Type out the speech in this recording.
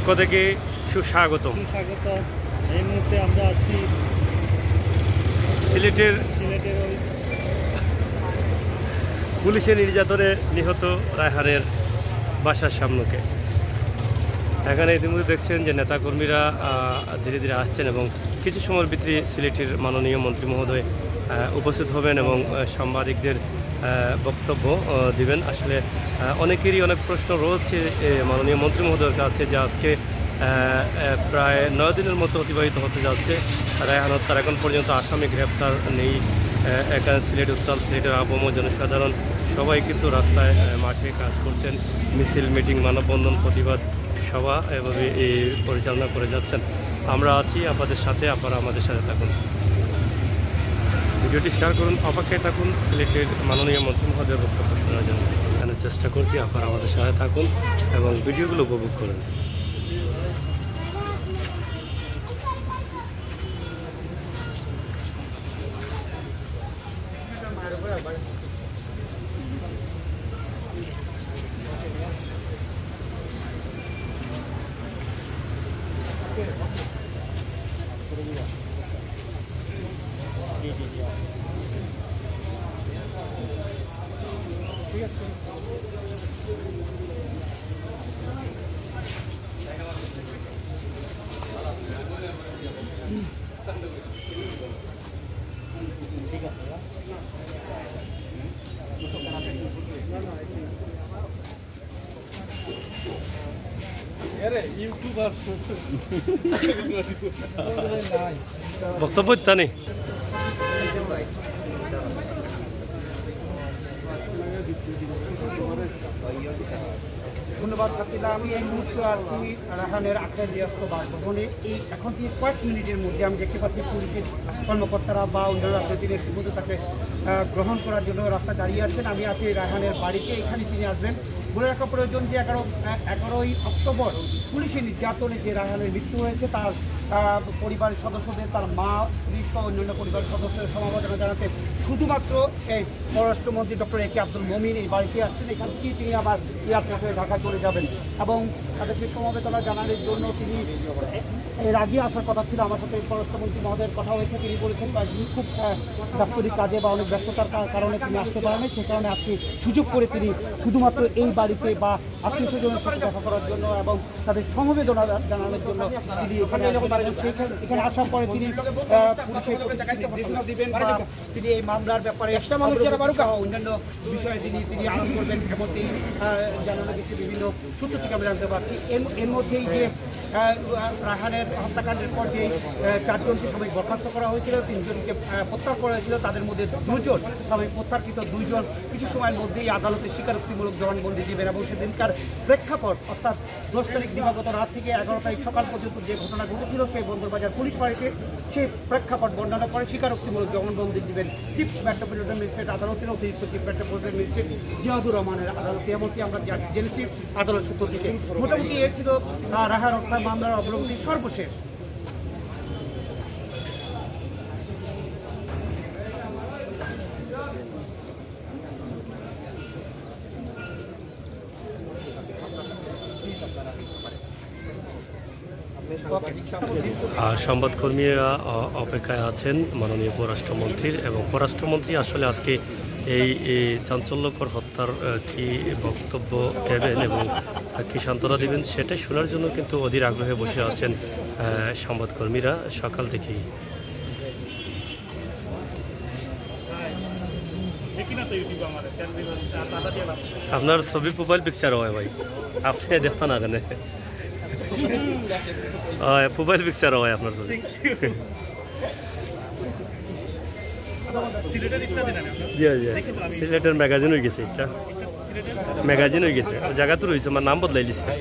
পক্ষ থেকে সুস্বাগতম। এই মুহূর্তে আমরা আছি সিলেটের পুলিশের নির্যাতনে নিহত রায়হানের বাসার সামনেকে। এখানে ইতিমধ্যে দেখছেন যে নেতাকর্মীরা ধীরে ধীরে আসছেন এবং কিছু সময়ের ভিতরে সিলেটের মাননীয় মন্ত্রী মহোদয় উপস্থিত হবেন এবং সাংবাদিকদের বক্তব্য দিবেন। আসলে অনেকেরই অনেক প্রশ্ন রয়েছে মাননীয় মন্ত্রী মহোদয়ের কাছে যে আজকে প্রায় 9 দিনের মতো অতিবাহিত হতে যাচ্ছে রায়হান হত্যার, এখন পর্যন্ত আসামি গ্রেপ্তার নেই। এখানে সিলেট উত্তাল, সিলেটের আবহাওয়া জনসাধারণ সবাই কিন্তু রাস্তায় মাঠে কাজ করছেন, মিছিল, মিটিং, মানববন্ধন, প্রতিবাদ সভা এভাবে পরিচালনা করে যাচ্ছেন। আমরা আছি আপনাদের সাথে, আপনারা আমাদের সাথে থাকুন, ভিডিওটি শেয়ার করুন, অপেক্ষায় থাকুন সিলেটের মাননীয় মন্ত্রী মহোদয়ের বক্তব্য শোনার জন্য। এখানে চেষ্টা করছি আপনারা আমাদের সাথে থাকুন এবং ভিডিওগুলো উপভোগ করুন। বক্তব্য নেই। ধন্যবাদ সাথীরা। আমি এই মুহূর্তে আছি রায়হানের আখড়াদিয়াস্ত বাসভবনে। এই এখন থেকে কয়েক মিনিটের মধ্যে আমি দেখতে পাচ্ছি পুলিশের কর্মকর্তারা বা অন্যান্য রাজনৈতিক নেতৃত্ব তাকে গ্রহণ করার জন্য রাস্তায় দাঁড়িয়ে আছেন। আমি আছি রায়হানের বাড়িতে, এখানে তিনি আসবেন। বলে রাখা প্রয়োজন যে 11ই অক্টোবর পুলিশের নির্যাতনে যে রায়হানের মৃত্যু হয়েছে তার পরিবারের সদস্যদের, তার মা, পুলিশ সহ অন্যান্য পরিবারের সদস্যদের সমবেদনা জানাতে শুধুমাত্র এই পররাষ্ট্রমন্ত্রী ডক্টর এ কে আব্দুল মমিন এই বাড়িতে আসছেন। এখান থেকে তিনি আবার এয়ারপোর্ট হয়ে ঢাকা চলে যাবেন এবং তাদেরকে সমবেদনা জানানোর জন্য তিনি এর আগে আসার কথা ছিল। আমার সাথে পররাষ্ট্রমন্ত্রী মহোদয়ের কথা হয়েছে, তিনি বলেছেন খুব দাপ্তরিক কাজে বা অনেক ব্যস্ততার কারণে তিনি আসতে পারেন, সে কারণে আজকে সুযোগ করে তিনি শুধুমাত্র এই বাড়িতে বা আত্মীয় স্বজনের সাথে দেখা করার জন্য এবং তাদের সমবেদনা জানানোর জন্য তিনি এখানে আসার পরে তিনি নির্দেশনা দিবেন বা তিনি এই মামলার ব্যাপারে অন্যান্য বিষয়ে তিনি আলাপ করবেন এমনটি জানানো গেছে বিভিন্ন সূত্র থেকে আমরা জানতে পারছি। এর মধ্যেই যে রায়হানের হত্যাকাণ্ডের পর যে 4 জনকে সাময়িক বরখাস্ত করা হয়েছিল, 3 জনকে প্রত্যাহার করা হয়েছিল, তাদের মধ্যে 2 জন সাময়িক প্রত্যাহারকৃত 2 জন কিছু সময়ের মধ্যেই আদালতে স্বীকারোক্তিমূলক জবানবন্দি দেবেন এবং সেদিনকার প্রেক্ষাপট অর্থাৎ 10 তারিখ দিবাগত রাত থেকে 11 তারিখ সকাল পর্যন্ত যে ঘটনা ঘটেছিল সেই বন্দরবাজার পুলিশ ফাঁড়িতে সেই প্রেক্ষাপট বর্ণনা করে স্বীকারোক্তিমূলক জবানবন্দি দেবেন চিফ মেট্রোপলিটন ম্যাজিস্ট্রেট আদালতের অতিরিক্ত চিফ মেট্রোপলিটন ম্যাজিস্ট্রেট জিয়াউর রহমানের আদালতে, এমনকি আমরা জেনেছি আদালত সূত্র থেকে। মোটামুটি এ ছিল রায়হান হত্যা মামলার অগ্রগতি সর্বশেষ। সংবাদকর্মীরা অপেক্ষায় আছেন মাননীয় পররাষ্ট্রমন্ত্রীর, এবং পররাষ্ট্রমন্ত্রী আসলে আজকে এই চাঞ্চল্যকর হত্যার কি বক্তব্য দেবেন এবং কি সান্ত্বনা দেবেন সেটাই শোনার জন্য কিন্তু অধীর আগ্রহে বসে আছেন সংবাদকর্মীরা সকাল থেকেই। আপনার ছবি প্রোফাইল পিকচার হয় ভাই, আপনি দেখতেন না কেন? প্রোফাইল পিকচার হয় আপনার ছবি। সিলেটের ম্যাগাজিন হয়ে গেছে, এটা ম্যাগাজিন হয়ে গেছে, জায়গা তো রয়েছে, আমার নাম বদলাই দিচ্ছে।